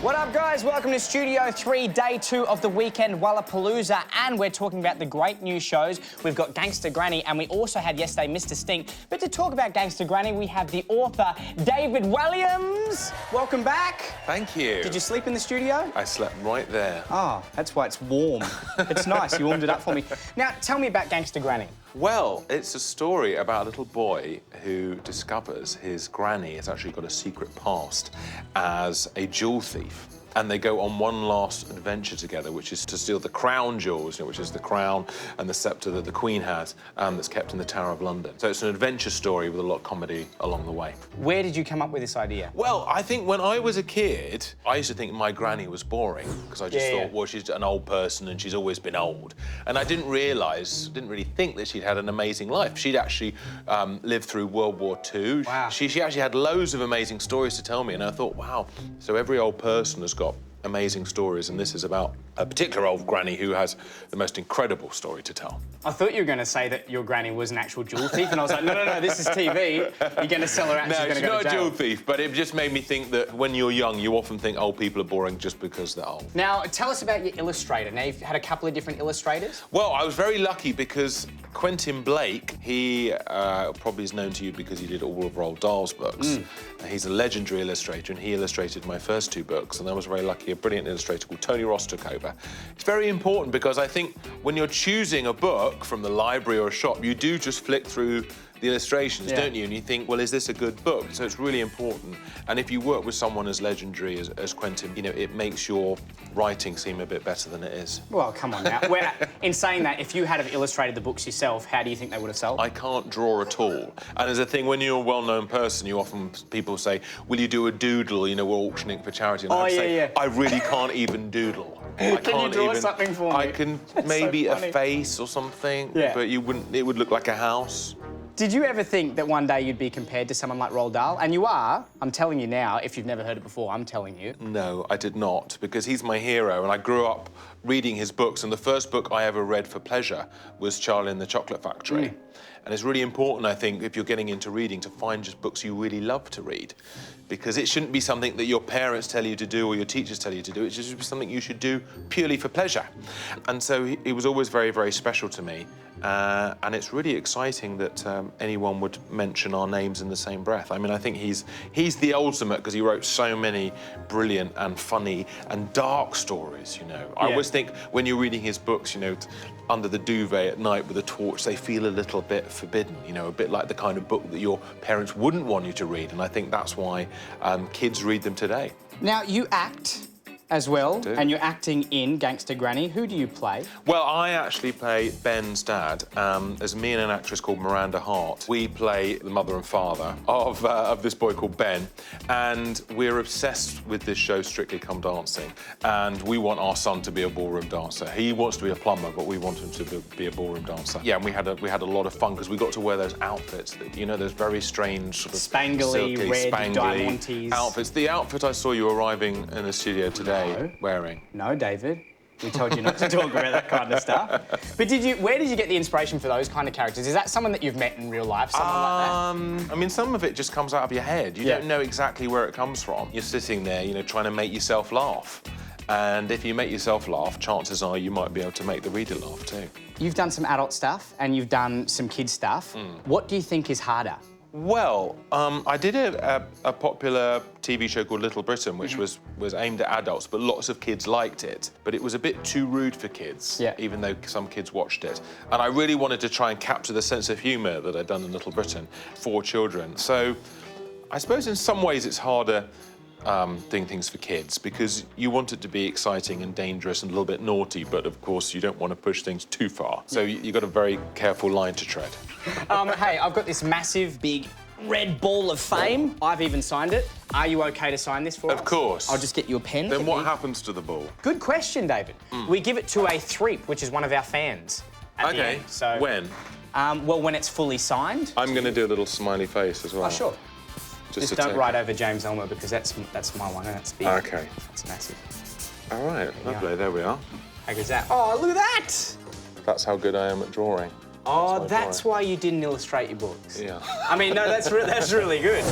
What up, guys? Welcome to Studio 3, day 2 of the weekend Wallapalooza, and we're talking about the great new shows. We've got Gangster Granny, and we also had yesterday Mr. Stink. But to talk about Gangster Granny, we have the author, David Walliams. Welcome back. Thank you. Did you sleep in the studio? I slept right there. Oh, that's why it's warm. It's nice. You warmed it up for me. Now, tell me about Gangster Granny. Well, it's a story about a little boy who discovers his granny has actually got a secret past as a jewel thief. And they go on one last adventure together, which is to steal the crown jewels, which is the crown and the sceptre that the Queen has, that's kept in the Tower of London. So it's an adventure story with a lot of comedy along the way. Where did you come up with this idea? Well, I think when I was a kid, I used to think my granny was boring because I just thought, well, she's an old person and she's always been old. And I didn't really think that she'd had an amazing life. She'd actually lived through World War II. Wow. She actually had loads of amazing stories to tell me, and I thought, wow, so every old person has got amazing stories, and this is about a particular old granny who has the most incredible story to tell. I thought you were going to say that your granny was an actual jewel thief, and I was like, no, this is TV. You're going to sell her out and No, she's going to she's go not to a jail. jewel thief, but it just made me think that when you're young, you often think old people are boring just because they're old. Now, tell us about your illustrator. Now, you've had a couple of different illustrators. Well, I was very lucky because Quentin Blake, he probably is known to you because he did all of Roald Dahl's books. He's a legendary illustrator, and he illustrated my first 2 books, and I was very lucky. A brilliant illustrator called Tony Ross took over. It's very important because I think when you're choosing a book from the library or a shop, you do just flick through the illustrations, don't you? And you think, well, is this a good book? So it's really important. And if you work with someone as legendary as Quentin, you know, it makes your writing seem a bit better than it is. Well, come on now. In saying that, if you had have illustrated the books yourself, how do you think they would have sold? I can't draw at all. And as a thing, when you're a well-known person, people say, will you do a doodle? You know, we're auctioning for charity. And I say, I really can't even doodle. Can you draw something for me? I can maybe a face or something, but it would look like a house. Did you ever think that one day you'd be compared to someone like Roald Dahl? And you are. I'm telling you now, if you've never heard it before, I'm telling you. No, I did not, because he's my hero, and I grew up reading his books, and the first book I ever read for pleasure was Charlie and the Chocolate Factory. And it's really important, I think, if you're getting into reading, to find just books you really love to read, because it shouldn't be something that your parents tell you to do or your teachers tell you to do. It should be something you should do purely for pleasure. And so he was always very, very special to me. And it's really exciting that anyone would mention our names in the same breath. I mean, I think he's the ultimate because he wrote so many brilliant and funny and dark stories, you know. I always think when you're reading his books, you know, under the duvet at night with a torch, they feel a little bit forbidden, you know, a bit like the kind of book that your parents wouldn't want you to read. And I think that's why kids read them today. Now, you act as well, and you're acting in Gangster Granny. Who do you play? Well, I actually play Ben's dad. There's me and an actress called Miranda Hart. We play the mother and father of this boy called Ben, and we're obsessed with this show, Strictly Come Dancing, and we want our son to be a ballroom dancer. He wants to be a plumber, but we want him to be a ballroom dancer. Yeah, and we had a lot of fun because we got to wear those outfits, that, you know, those very strange sort of spangly, silky, red, spangly diamantes outfits. The outfit I saw you arriving in the studio today wearing. No, David. We told you not to talk about that kind of stuff. But where did you get the inspiration for those kind of characters? Is that someone that you've met in real life, someone like that? I mean, some of it just comes out of your head. You don't know exactly where it comes from. You're sitting there, you know, trying to make yourself laugh. And if you make yourself laugh, chances are you might be able to make the reader laugh too. You've done some adult stuff and you've done some kids stuff. What do you think is harder? Well, I did a popular TV show called Little Britain, which was aimed at adults, but lots of kids liked it. But it was a bit too rude for kids, even though some kids watched it. And I really wanted to try and capture the sense of humour that I'd done in Little Britain for children. So I suppose in some ways it's harder doing things for kids because you want it to be exciting and dangerous and a little bit naughty, but of course you don't want to push things too far. So you've got a very careful line to tread. Hey, I've got this massive, big, red ball of fame. I've even signed it. Are you okay to sign this for us? Of course. I'll just get you a pen. Then what happens to the ball? Good question, David. We give it to a Threep, which is one of our fans. Okay, so when? Well, when it's fully signed. I'm going to do a little smiley face as well. Oh, sure. Just don't write over James Elmer because that's my one and that's big. Okay. That's massive. All right, lovely, there we are. How good's that? Oh, look at that! That's how good I am at drawing. Oh, my that's drawing. why you didn't illustrate your books. Yeah. I mean, no, that's really good.